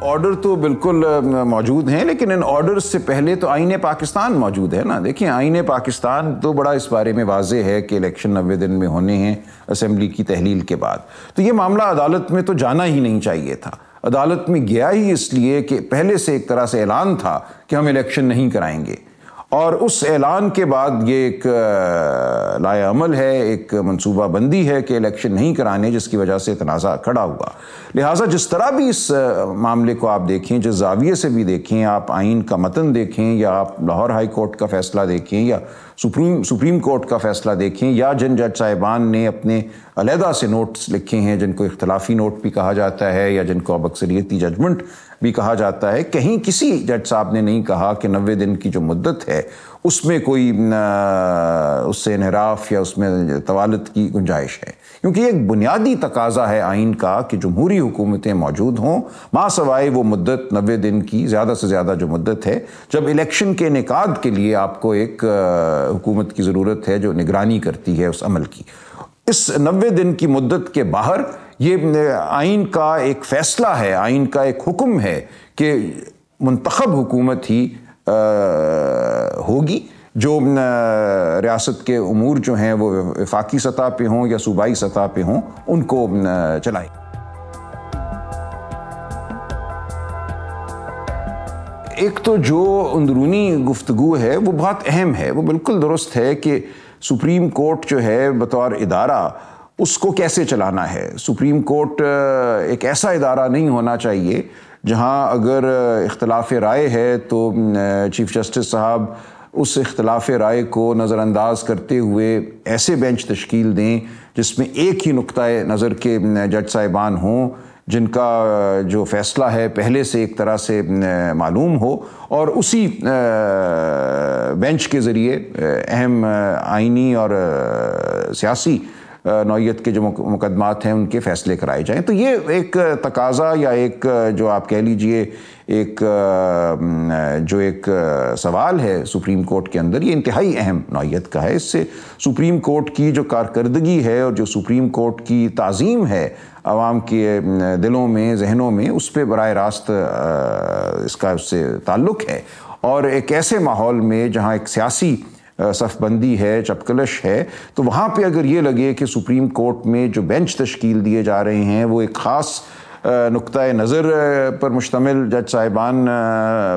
Order تو بالکل موجود ہیں، لیکن ان آرڈر سے پہلے تو آئین پاکستان موجود ہے نا۔ دیکھیں آئین پاکستان تو بڑا اس بارے میں واضح ہے کہ الیکشن 90 دن میں ہونے ہیں اسمبلی کی تحلیل کے بعد، تو یہ معاملہ عدالت میں تو جانا ہی نہیں چاہیے تھا۔ عدالت میں گیا ہی اس لیے کہ پہلے سے ایک طرح سے اعلان تھا کہ ہم الیکشن نہیں کرائیں گے، اور اس اعلان کے بعد یہ ایک لائے عمل ہے، ایک منصوبہ بندی ہے کہ الیکشن نہیں کرانے، جس کی وجہ سے تنازع کھڑا ہوا۔ لہٰذا جس طرح بھی اس معاملے کو آپ دیکھیں، جس زاویے سے بھی دیکھیں، آپ آئین کا متن دیکھیں یا آپ لاہور ہائی کورٹ کا فیصلہ دیکھیں یا سپریم کورٹ کا فیصلہ دیکھیں یا جن جج صاحبان نے اپنے علیحدہ سے نوٹس لکھے ہیں جن کو اختلافی نوٹ بھی کہا جاتا ہے یا جن کو اب اکثریتی ججمنٹ بھی کہا جاتا ہے، کہیں کسی جج صاحب نے نہیں کہا کہ 90 دن کی جو مدت ہے اس میں کوئی اس سے انحراف یا اس میں طوالت کی گنجائش ہے، کیونکہ یہ ایک بنیادی تقاضا ہے آئین کا کہ جمہوری حکومتیں موجود ہوں، ماں سوائے وہ مدت 90 دن کی زیادہ سے زیادہ جو مدت ہے جب الیکشن کے انعقاد کے لیے آپ کو ایک حکومت کی ضرورت ہے جو نگرانی کرتی ہے اس عمل کی۔ اس 90 دن کی مدت کے باہر یہ آئین کا ایک فیصلہ ہے، آئین کا ایک حکم ہے کہ منتخب حکومت ہی ہوگی جو ریاست کے امور جو ہیں وہ وفاقی سطح پہ ہوں یا صوبائی سطح پہ ہوں ان کو چلائے۔ ایک تو جو اندرونی گفتگو ہے وہ بہت اہم ہے، وہ بالکل درست ہے کہ سپریم کورٹ جو ہے بطور ادارہ اس کو کیسے چلانا ہے۔ سپریم کورٹ ایک ایسا ادارہ نہیں ہونا چاہیے جہاں اگر اختلاف رائے ہے تو چیف جسٹس صاحب اس اختلاف رائے کو نظر انداز کرتے ہوئے ایسے بینچ تشکیل دیں جس میں ایک ہی نقطۂ نظر کے جج صاحبان ہوں، جن کا جو فیصلہ ہے پہلے سے ایک طرح سے معلوم ہو، اور اسی بینچ کے ذریعے اہم آئینی اور سیاسی نوعیت کے جو مقدمات ہیں ان کے فیصلے کرائے جائیں۔ تو یہ ایک تقاضا یا ایک جو آپ کہہ لیجئے ایک سوال ہے سپریم کورٹ کے اندر، یہ انتہائی اہم نوعیت کا ہے۔ اس سے سپریم کورٹ کی جو کارکردگی ہے اور جو سپریم کورٹ کی تعظیم ہے عوام کے دلوں میں ذہنوں میں، اس پہ براہ راست اس کا اس سے تعلق ہے۔ اور ایک ایسے ماحول میں جہاں ایک سیاسی صف بندی ہے، چپکلش ہے، تو وہاں پہ اگر یہ لگے کہ سپریم کورٹ میں جو بینچ تشکیل دیے جا رہے ہیں وہ ایک خاص نقطۂ نظر پر مشتمل جج صاحبان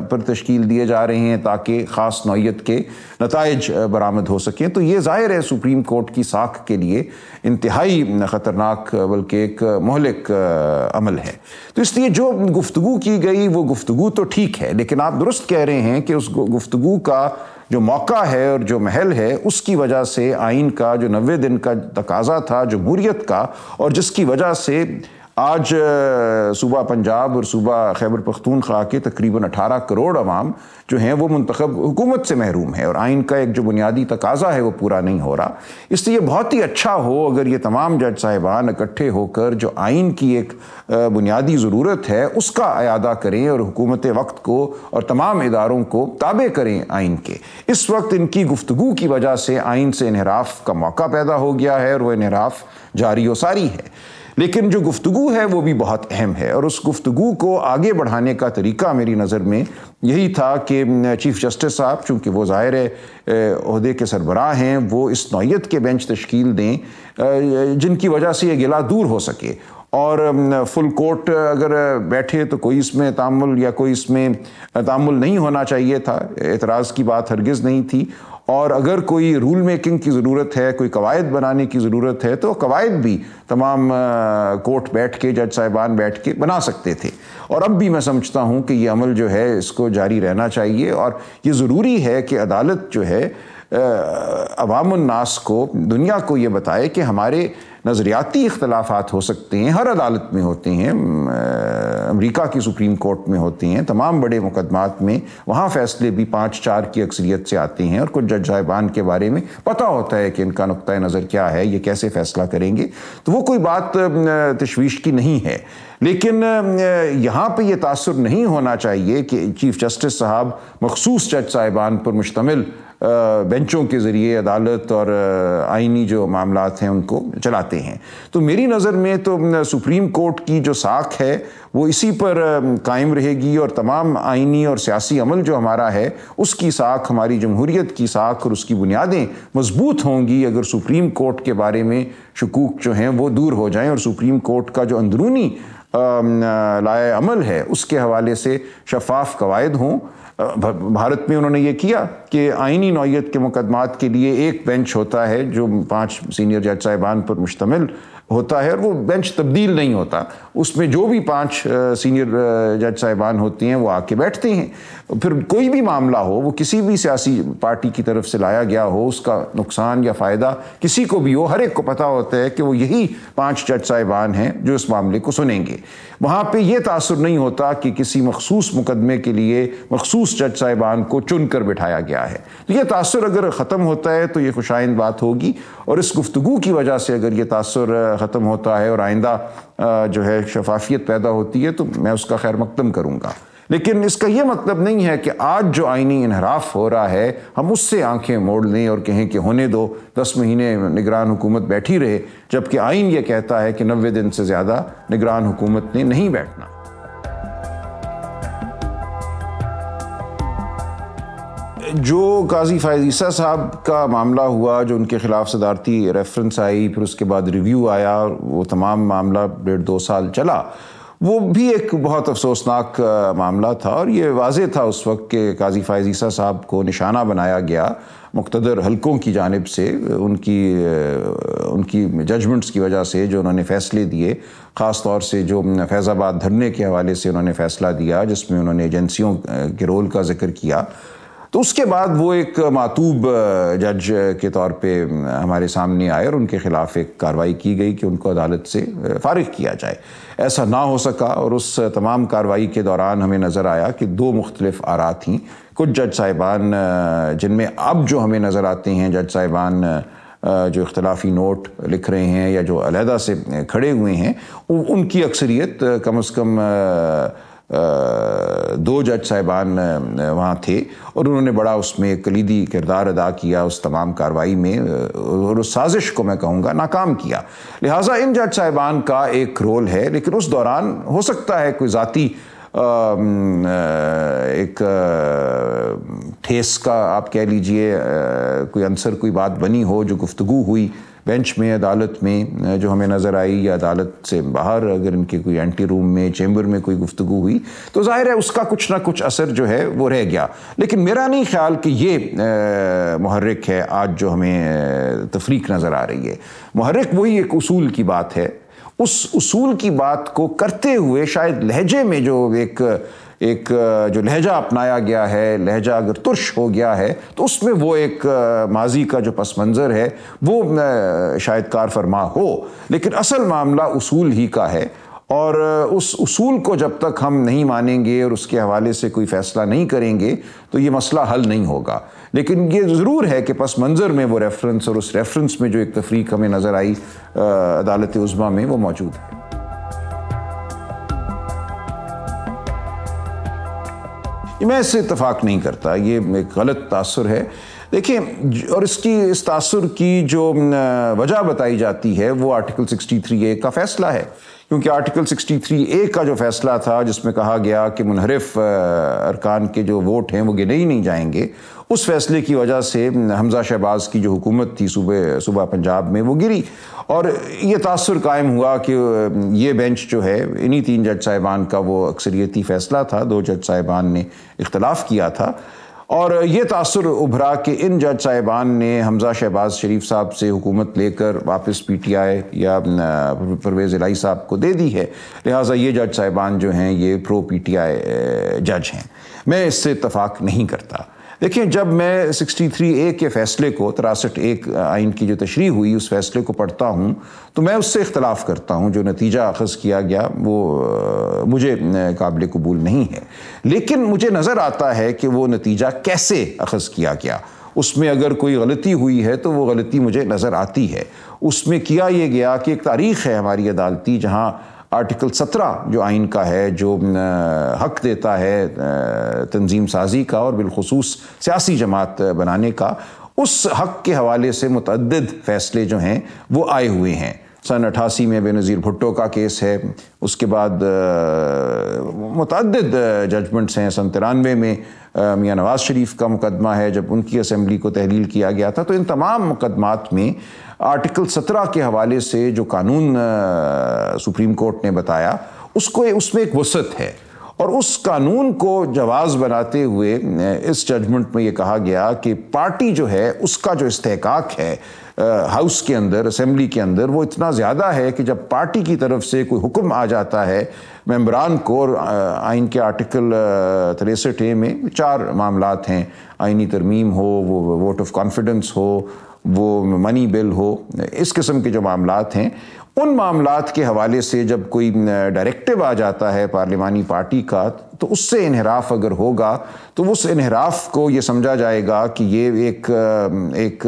پر تشکیل دیے جا رہے ہیں تاکہ خاص نوعیت کے نتائج برآمد ہو سکیں، تو یہ ظاہر ہے سپریم کورٹ کی ساکھ کے لیے انتہائی خطرناک بلکہ ایک مہلک عمل ہے۔ تو اس لیے جو گفتگو کی گئی وہ گفتگو تو ٹھیک ہے، لیکن آپ درست کہہ رہے ہیں کہ اس گفتگو کا جو موقع ہے اور جو محل ہے اس کی وجہ سے آئین کا جو 90 دن کا تقاضا تھا جمہوریت کا، اور جس کی وجہ سے آج صوبہ پنجاب اور صوبہ خیبر پختونخوا کے تقریباً 18 کروڑ عوام جو ہیں وہ منتخب حکومت سے محروم ہے، اور آئین کا ایک جو بنیادی تقاضا ہے وہ پورا نہیں ہو رہا۔ اس لیے بہت ہی اچھا ہو اگر یہ تمام جج صاحبان اکٹھے ہو کر جو آئین کی ایک بنیادی ضرورت ہے اس کا اعادہ کریں اور حکومت وقت کو اور تمام اداروں کو تابع کریں آئین کے۔ اس وقت ان کی گفتگو کی وجہ سے آئین سے انحراف کا موقع پیدا ہو گیا ہے اور وہ انحراف جاری و ساری ہے، لیکن جو گفتگو ہے وہ بھی بہت اہم ہے، اور اس گفتگو کو آگے بڑھانے کا طریقہ میری نظر میں یہی تھا کہ چیف جسٹس صاحب چونکہ وہ ظاہر عہدے کے سربراہ ہیں، وہ اس نوعیت کے بینچ تشکیل دیں جن کی وجہ سے یہ گلہ دور ہو سکے، اور فل کورٹ اگر بیٹھے تو کوئی اس میں تعامل یا کوئی اس میں تعامل نہیں ہونا چاہیے تھا، اعتراض کی بات ہرگز نہیں تھی، اور اگر کوئی رول میکنگ کی ضرورت ہے، کوئی قواعد بنانے کی ضرورت ہے تو قواعد بھی تمام کورٹ بیٹھ کے جج صاحبان بیٹھ کے بنا سکتے تھے، اور اب بھی میں سمجھتا ہوں کہ یہ عمل جو ہے اس کو جاری رہنا چاہیے، اور یہ ضروری ہے کہ عدالت جو ہے عوام الناس کو، دنیا کو یہ بتائے کہ ہمارے نظریاتی اختلافات ہو سکتے ہیں، ہر عدالت میں ہوتے ہیں، امریکہ کی سپریم کورٹ میں ہوتے ہیں، تمام بڑے مقدمات میں وہاں فیصلے بھی 5-4 کی اکثریت سے آتے ہیں، اور کچھ جج صاحبان کے بارے میں پتہ ہوتا ہے کہ ان کا نقطۂ نظر کیا ہے، یہ کیسے فیصلہ کریں گے، تو وہ کوئی بات تشویش کی نہیں ہے۔ لیکن یہاں پہ یہ تاثر نہیں ہونا چاہیے کہ چیف جسٹس صاحب مخصوص جج صاحبان پر مشتمل بینچوں کے ذریعے عدالت اور آئینی جو معاملات ہیں ان کو چلاتے ہیں۔ تو میری نظر میں تو سپریم کورٹ کی جو ساکھ ہے وہ اسی پر قائم رہے گی، اور تمام آئینی اور سیاسی عمل جو ہمارا ہے اس کی ساکھ، ہماری جمہوریت کی ساکھ اور اس کی بنیادیں مضبوط ہوں گی اگر سپریم کورٹ کے بارے میں شکوک جو ہیں وہ دور ہو جائیں، اور سپریم کورٹ کا جو اندرونی لائحہ عمل ہے اس کے حوالے سے شفاف قواعد ہوں۔ بھارت میں انہوں نے یہ کیا کہ آئینی نوعیت کے مقدمات کے لیے ایک بینچ ہوتا ہے جو 5 سینئر جج صاحبان پر مشتمل ہوتا ہے، اور وہ بینچ تبدیل نہیں ہوتا، اس میں جو بھی 5 سینئر جج صاحبان ہوتے ہیں وہ آ کے بیٹھتے ہیں۔ پھر کوئی بھی معاملہ ہو، وہ کسی بھی سیاسی پارٹی کی طرف سے لایا گیا ہو، اس کا نقصان یا فائدہ کسی کو بھی ہو، ہر ایک کو پتہ ہوتا ہے کہ وہ یہی 5 جج صاحبان ہیں جو اس معاملے کو سنیں گے۔ وہاں پہ یہ تاثر نہیں ہوتا کہ کسی مخصوص مقدمے کے لیے مخصوص جج صاحبان کو چن کر بٹھایا گیا ہے۔ تو یہ تاثر اگر ختم ہوتا ہے تو یہ خوشائند بات ہوگی، اور اس گفتگو کی وجہ سے اگر یہ تاثر ختم ہوتا ہے اور آئندہ جو ہے شفافیت پیدا ہوتی ہے تو میں اس کا خیر مقدم کروں گا۔ لیکن اس کا یہ مطلب نہیں ہے کہ آج جو آئینی انحراف ہو رہا ہے ہم اس سے آنکھیں موڑ لیں اور کہیں کہ ہونے دو، 10 مہینے نگران حکومت بیٹھی رہے، جبکہ آئین یہ کہتا ہے کہ 90 دن سے زیادہ نگران حکومت نے نہیں بیٹھنا۔ جو قاضی فائز عیسیٰ صاحب کا معاملہ ہوا، جو ان کے خلاف صدارتی ریفرنس آئی، پھر اس کے بعد ریویو آیا، وہ تمام معاملہ 1.5-2 سال چلا، وہ بھی ایک بہت افسوسناک معاملہ تھا، اور یہ واضح تھا اس وقت کہ قاضی فائز عیسیٰ صاحب کو نشانہ بنایا گیا مقتدر حلقوں کی جانب سے، ان کی ججمنٹس کی وجہ سے جو انہوں نے فیصلے دیے، خاص طور سے جو فیض آباد دھرنے کے حوالے سے انہوں نے فیصلہ دیا جس میں انہوں نے ایجنسیوں کے رول کا ذکر کیا۔ تو اس کے بعد وہ ایک معتوب جج کے طور پہ ہمارے سامنے آئے، اور ان کے خلاف ایک کارروائی کی گئی کہ ان کو عدالت سے فارغ کیا جائے۔ ایسا نہ ہو سکا، اور اس تمام کارروائی کے دوران ہمیں نظر آیا کہ 2 مختلف آراء تھیں۔ کچھ جج صاحبان جن میں اب جو ہمیں نظر آتے ہیں جج صاحبان جو اختلافی نوٹ لکھ رہے ہیں یا جو علیحدہ سے کھڑے ہوئے ہیں، ان کی اکثریت کم از کم 2 جج صاحبان وہاں تھے، اور انہوں نے بڑا اس میں کلیدی کردار ادا کیا اس تمام کارروائی میں، اور اس سازش کو میں کہوں گا ناکام کیا۔ لہٰذا ان جج صاحبان کا ایک رول ہے، لیکن اس دوران ہو سکتا ہے کوئی ذاتی ایک ٹھیس کا آپ کہہ لیجئے کوئی عنصر، کوئی بات بنی ہو، جو گفتگو ہوئی بینچ میں، عدالت میں جو ہمیں نظر آئی، یا عدالت سے باہر اگر ان کے کوئی اینٹی روم میں، چیمبر میں کوئی گفتگو ہوئی، تو ظاہر ہے اس کا کچھ نہ کچھ اثر جو ہے وہ رہ گیا۔ لیکن میرا نہیں خیال کہ یہ محرک ہے آج جو ہمیں تفریق نظر آ رہی ہے۔ محرک وہی ایک اصول کی بات ہے، اس اصول کی بات کو کرتے ہوئے شاید لہجے میں جو ایک جو لہجہ اپنایا گیا ہے، لہجہ اگر ترش ہو گیا ہے تو اس میں وہ ایک ماضی کا جو پس منظر ہے وہ شاید کار فرما ہو، لیکن اصل معاملہ اصول ہی کا ہے، اور اس اصول کو جب تک ہم نہیں مانیں گے اور اس کے حوالے سے کوئی فیصلہ نہیں کریں گے تو یہ مسئلہ حل نہیں ہوگا۔ لیکن یہ ضرور ہے کہ پس منظر میں وہ ریفرنس، اور اس ریفرنس میں جو ایک تفریق ہمیں نظر آئی عدالت عظمیٰ میں، وہ موجود ہے۔ میں اس سے اتفاق نہیں کرتا، یہ ایک غلط تاثر ہے۔ دیکھیں، اور اس تاثر کی جو وجہ بتائی جاتی ہے وہ آرٹیکل 63A کا فیصلہ ہے، کیونکہ آرٹیکل 63A کا جو فیصلہ تھا جس میں کہا گیا کہ منحرف ارکان کے جو ووٹ ہیں وہ گنے ہی نہیں جائیں گے، اس فیصلے کی وجہ سے حمزہ شہباز کی جو حکومت تھی صوبہ پنجاب میں وہ گری، اور یہ تاثر قائم ہوا کہ یہ بینچ جو ہے انہی 3 جج صاحبان کا وہ اکثریتی فیصلہ تھا، 2 جج صاحبان نے اختلاف کیا تھا، اور یہ تاثر ابھرا کہ ان جج صاحبان نے حمزہ شہباز شریف صاحب سے حکومت لے کر واپس پی ٹی آئی یا پرویز الہی صاحب کو دے دی ہے، لہٰذا یہ جج صاحبان جو ہیں یہ پرو پی ٹی آئی جج ہیں۔ میں اس سے اتفاق نہیں کرتا۔ دیکھیں، جب میں 63A کے فیصلے کو 63 آئین کی جو تشریح ہوئی اس فیصلے کو پڑھتا ہوں تو میں اس سے اختلاف کرتا ہوں، جو نتیجہ اخذ کیا گیا وہ مجھے قابل قبول نہیں ہے، لیکن مجھے نظر آتا ہے کہ وہ نتیجہ کیسے اخذ کیا گیا، اس میں اگر کوئی غلطی ہوئی ہے تو وہ غلطی مجھے نظر آتی ہے۔ اس میں کیا یہ گیا کہ ایک تاریخ ہے ہماری عدالتی جہاں آرٹیکل 17 جو آئین کا ہے جو حق دیتا ہے تنظیم سازی کا اور بالخصوص سیاسی جماعت بنانے کا، اس حق کے حوالے سے متعدد فیصلے جو ہیں وہ آئے ہوئے ہیں۔ سن 88 میں بے نظیر بھٹو کا کیس ہے، اس کے بعد متعدد ججمنٹس ہیں۔ سن 93 میں میاں نواز شریف کا مقدمہ ہے جب ان کی اسمبلی کو تحلیل کیا گیا تھا۔ تو ان تمام مقدمات میں آرٹیکل 17 کے حوالے سے جو قانون سپریم کورٹ نے بتایا اس میں ایک وسعت ہے، اور اس قانون کو جواز بناتے ہوئے اس ججمنٹ میں یہ کہا گیا کہ پارٹی جو ہے اس کا جو استحقاق ہے ہاؤس کے اندر، اسمبلی کے اندر، وہ اتنا زیادہ ہے کہ جب پارٹی کی طرف سے کوئی حکم آ جاتا ہے ممبران کو، اور آئین کے آرٹیکل 63A میں 4 معاملات ہیں، آئینی ترمیم ہو، وہ ووٹ آف کانفیڈنس ہو، وہ منی بل ہو، اس قسم کے جو معاملات ہیں، ان معاملات کے حوالے سے جب کوئی ڈائریکٹیو آ جاتا ہے پارلیمانی پارٹی کا، تو اس سے انحراف اگر ہوگا تو اس انحراف کو یہ سمجھا جائے گا کہ یہ ایک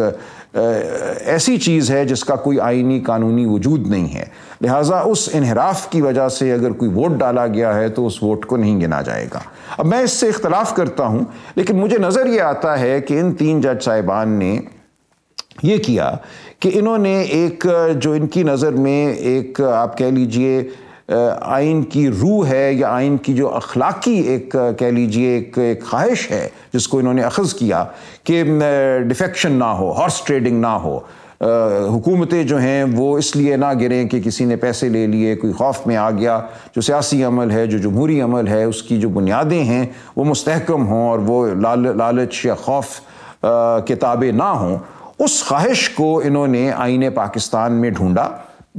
ایسی چیز ہے جس کا کوئی آئینی قانونی وجود نہیں ہے، لہٰذا اس انحراف کی وجہ سے اگر کوئی ووٹ ڈالا گیا ہے تو اس ووٹ کو نہیں گنا جائے گا۔ اب میں اس سے اختلاف کرتا ہوں، لیکن مجھے نظر یہ آتا ہے کہ ان 3 جج صاحبان نے یہ کیا کہ انہوں نے ایک جو ان کی نظر میں ایک آپ کہہ لیجئے آئین کی روح ہے، یا آئین کی جو اخلاقی ایک کہہ لیجئے ایک خواہش ہے جس کو انہوں نے اخذ کیا کہ ڈیفیکشن نہ ہو، ہارس ٹریڈنگ نہ ہو، حکومتیں جو ہیں وہ اس لیے نہ گریں کہ کسی نے پیسے لے لیے، کوئی خوف میں آ گیا، جو سیاسی عمل ہے، جو جمہوری عمل ہے، اس کی جو بنیادیں ہیں وہ مستحکم ہوں اور وہ لالچ یا خوف کے تابع نہ ہوں۔ اس خواہش کو انہوں نے آئین پاکستان میں ڈھونڈا،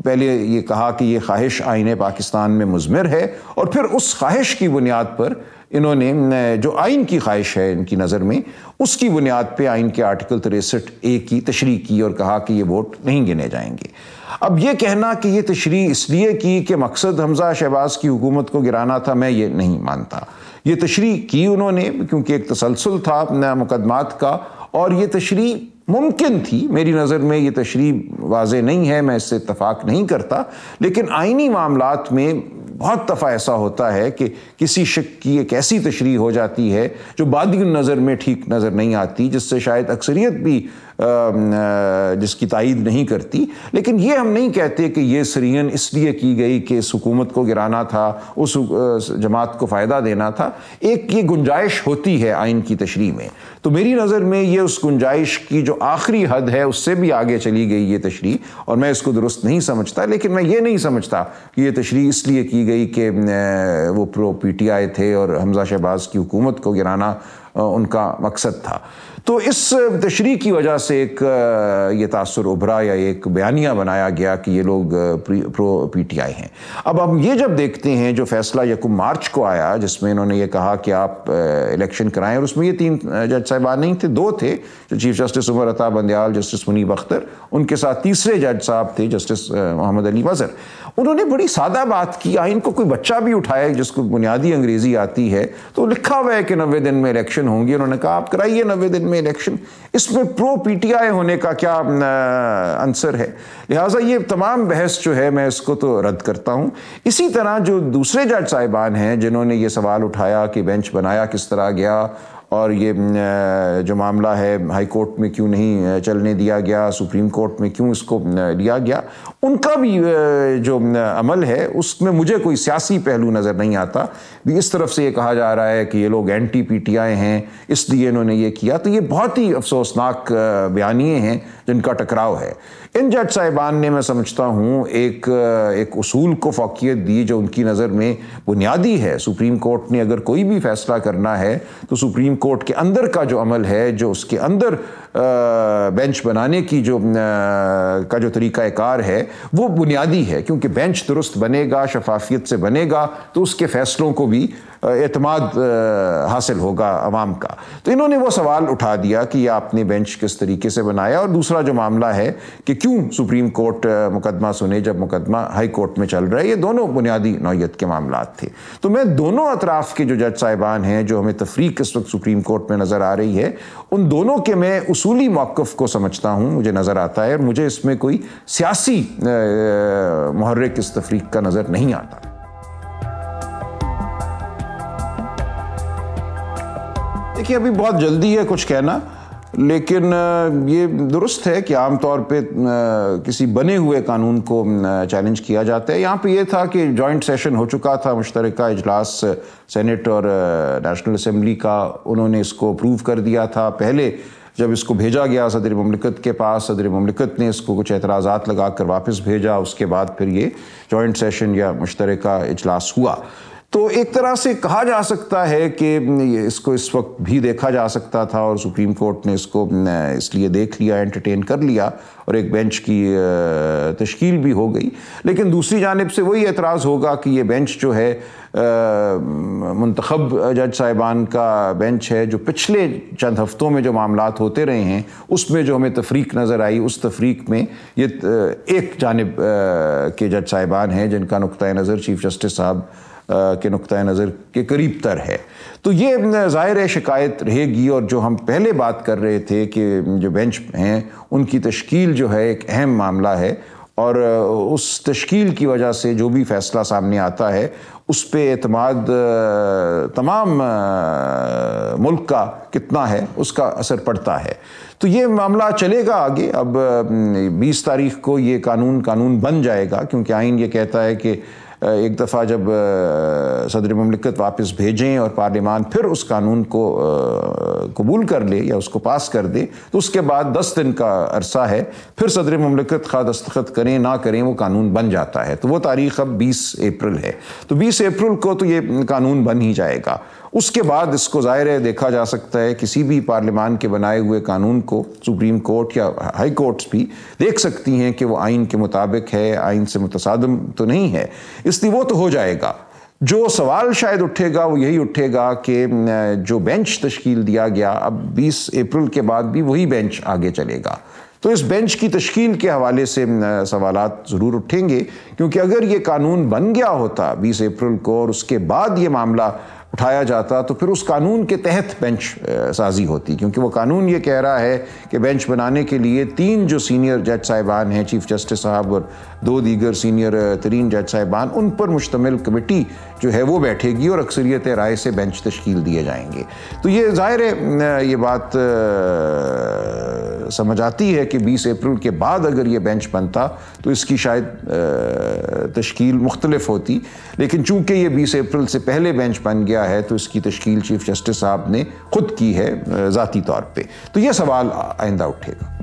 پہلے یہ کہا کہ یہ خواہش آئین پاکستان میں مضمر ہے، اور پھر اس خواہش کی بنیاد پر انہوں نے جو آئین کی خواہش ہے ان کی نظر میں، اس کی بنیاد پہ آئین کے آرٹیکل 63A کی تشریح کی اور کہا کہ یہ ووٹ نہیں گنے جائیں گے۔ اب یہ کہنا کہ یہ تشریح اس لیے کی کہ مقصد حمزہ شہباز کی حکومت کو گرانا تھا، میں یہ نہیں مانتا۔ یہ تشریح کی انہوں نے کیونکہ ایک تسلسل تھا مقدمات کا، اور یہ تشریح ممکن تھی، میری نظر میں یہ تشریح واضح نہیں ہے، میں اس سے اتفاق نہیں کرتا، لیکن آئینی معاملات میں بہت دفعہ ایسا ہوتا ہے کہ کسی شک کی ایک ایسی تشریح ہو جاتی ہے جو بادی نظر میں ٹھیک نظر نہیں آتی، جس سے شاید اکثریت بھی جس کی تائید نہیں کرتی، لیکن یہ ہم نہیں کہتے کہ یہ سرین اس لیے کی گئی کہ اس حکومت کو گرانا تھا، اس جماعت کو فائدہ دینا تھا۔ ایک یہ گنجائش ہوتی ہے آئین کی تشریح میں، تو میری نظر میں یہ اس گنجائش کی جو آخری حد ہے اس سے بھی آگے چلی گئی یہ تشریح، اور میں اس کو درست نہیں سمجھتا، لیکن میں یہ نہیں سمجھتا کہ یہ تشریح اس لیے کی گئی کہ وہ پرو پی ٹی آئی تھے اور حمزہ شہباز کی حکومت کو گرانا ان کا مقصد تھا۔ تو اس تشریح کی وجہ سے ایک یہ تاثر ابھرا یا ایک بیانیہ بنایا گیا کہ یہ لوگ پرو پی ٹی آئی ہیں۔ اب ہم یہ جب دیکھتے ہیں جو فیصلہ 1 مارچ کو آیا جس میں انہوں نے یہ کہا کہ آپ الیکشن کرائیں، اور اس میں یہ 3 جج صاحبان نہیں تھے، 2 تھے، chief justice Umar Ata Bandial, justice منیب اختر، ان کے ساتھ تیسرے جج صاحب تھے جسٹس محمد علی وزر۔ انہوں نے بڑی سادہ بات کی، آئین کو کوئی بچہ بھی اٹھائے جس کو بنیادی انگریزی آتی ہے تو لکھا ہوا ہے کہ 90 دن میں الیکشن ہوں گی، انہوں نے کہا آپ کرائیے 90 دن میں الیکشن، اس میں پرو پی ٹی آئی ہونے کا کیا عنصر ہے؟ لہٰذا یہ تمام بحث جو ہے میں اس کو تو رد کرتا ہوں۔ اسی طرح جو دوسرے جج صاحبان ہیں جنہوں نے یہ سوال اٹھایا کہ بینچ بنایا کس طرح گیا، اور یہ جو معاملہ ہے ہائی کورٹ میں کیوں نہیں چلنے دیا گیا، سپریم کورٹ میں کیوں اس کو لیا گیا، ان کا بھی جو عمل ہے اس میں مجھے کوئی سیاسی پہلو نظر نہیں آتا۔ بھی اس طرف سے یہ کہا جا رہا ہے کہ یہ لوگ اینٹی پی ٹی آئی ہیں اس لیے انہوں نے یہ کیا، تو یہ بہت ہی افسوسناک بیانیے ہیں جن کا ٹکراؤ ہے۔ ان جج صاحبان نے میں سمجھتا ہوں ایک اصول کو فوقیت دی جو ان کی نظر میں بنیادی ہے۔ سپریم کورٹ نے اگر کوئی بھی فیصلہ کرنا ہے تو سپریم کورٹ کے اندر کا جو عمل ہے، جو اس کے اندر بینچ بنانے کی جو طریقہ کار ہے وہ بنیادی ہے، کیونکہ بینچ درست بنے گا، شفافیت سے بنے گا تو اس کے فیصلوں کو بھی اعتماد حاصل ہوگا عوام کا. تو انہوں نے وہ سوال اٹھا دیا کہ یہ آپ نے بینچ کس طریقے سے بنایا. اور دوسرا جو معاملہ ہے کہ کیوں سپریم کورٹ مقدمہ سنے جب مقدمہ ہائی کورٹ میں چل رہا ہے. یہ دونوں بنیادی نوعیت کے معاملات تھے. تو میں دونوں اطراف کے جو جج صاحبان ہیں جو ہمیں تفریق اس وقت سپریم کورٹ میں نظر آ رہی ہے, ان دونوں کے میں اصولی موقف کو سمجھتا ہوں, مجھے نظر آتا ہے, اور مجھے اس میں کوئی سیاسی محرک اس تفریق کا نظر نہیں آتا. دیکھیے ابھی بہت جلدی ہے کچھ کہنا, لیکن یہ درست ہے کہ عام طور پہ کسی بنے ہوئے قانون کو چیلنج کیا جاتا ہے. یہاں پہ یہ تھا کہ جوائنٹ سیشن ہو چکا تھا, مشترکہ اجلاس سینٹ اور نیشنل اسمبلی کا, انہوں نے اس کو اپروو کر دیا تھا. پہلے جب اس کو بھیجا گیا صدر مملکت کے پاس, صدر مملکت نے اس کو کچھ اعتراضات لگا کر واپس بھیجا, اس کے بعد پھر یہ جوائنٹ سیشن یا مشترکہ اجلاس ہوا. تو ایک طرح سے کہا جا سکتا ہے کہ اس کو اس وقت بھی دیکھا جا سکتا تھا, اور سپریم کورٹ نے اس کو اس لیے دیکھ لیا, انٹرٹین کر لیا, اور ایک بینچ کی تشکیل بھی ہو گئی. لیکن دوسری جانب سے وہی اعتراض ہوگا کہ یہ بینچ جو ہے منتخب جج صاحبان کا بینچ ہے, جو پچھلے چند ہفتوں میں جو معاملات ہوتے رہے ہیں اس میں جو ہمیں تفریق نظر آئی, اس تفریق میں یہ ایک جانب کے جج صاحبان ہیں جن کا نقطۂ نظر چیف جسٹس صاحب کے نقطۂ نظر کے قریب تر ہے. تو یہ ظاہر شکایت رہے گی. اور جو ہم پہلے بات کر رہے تھے کہ جو بینچ ہیں ان کی تشکیل جو ہے ایک اہم معاملہ ہے, اور اس تشکیل کی وجہ سے جو بھی فیصلہ سامنے آتا ہے اس پہ اعتماد تمام ملک کا کتنا ہے اس کا اثر پڑتا ہے. تو یہ معاملہ چلے گا آگے. اب 20 تاریخ کو یہ قانون بن جائے گا, کیونکہ آئین یہ کہتا ہے کہ ایک دفعہ جب صدر مملکت واپس بھیجیں اور پارلیمان پھر اس قانون کو قبول کر لے یا اس کو پاس کر دے, تو اس کے بعد 10 دن کا عرصہ ہے, پھر صدر مملکت خواہ دستخط کریں نہ کریں وہ قانون بن جاتا ہے. تو وہ تاریخ اب 20 اپریل ہے. تو 20 اپریل کو تو یہ قانون بن ہی جائے گا. اس کے بعد اس کو ظاہر ہے دیکھا جا سکتا ہے کسی بھی پارلیمان کے بنائے ہوئے قانون کو سپریم کورٹ یا ہائی کورٹس بھی دیکھ سکتی ہیں کہ وہ آئین کے مطابق ہے, آئین سے متصادم تو نہیں ہے, اس لیے وہ تو ہو جائے گا. جو سوال شاید اٹھے گا وہ یہی اٹھے گا کہ جو بینچ تشکیل دیا گیا اب 20 اپریل کے بعد بھی وہی بینچ آگے چلے گا. تو اس بینچ کی تشکیل کے حوالے سے سوالات ضرور اٹھیں گے, کیونکہ اگر یہ قانون بن گیا ہوتا 20 اپریل کو اور اس کے بعد یہ معاملہ اٹھایا جاتا تو پھر اس قانون کے تحت بینچ سازی ہوتی, کیونکہ وہ قانون یہ کہہ رہا ہے کہ بینچ بنانے کے لیے 3 جو سینئر جج صاحبان ہیں, چیف جسٹس صاحب اور 2 دیگر سینئر ترین جج صاحبان, ان پر مشتمل کمیٹی جو ہے وہ بیٹھے گی اور اکثریت رائے سے بینچ تشکیل دیے جائیں گے. تو یہ ظاہر ہے یہ بات سمجھ آتی ہے کہ 20 اپریل کے بعد اگر یہ بینچ بنتا تو اس کی شاید تشکیل مختلف ہوتی, لیکن چونکہ یہ 20 اپریل سے پہلے بینچ بن گیا ہے تو اس کی تشکیل چیف جسٹس صاحب نے خود کی ہے ذاتی طور پہ. تو یہ سوال آئندہ اٹھے گا.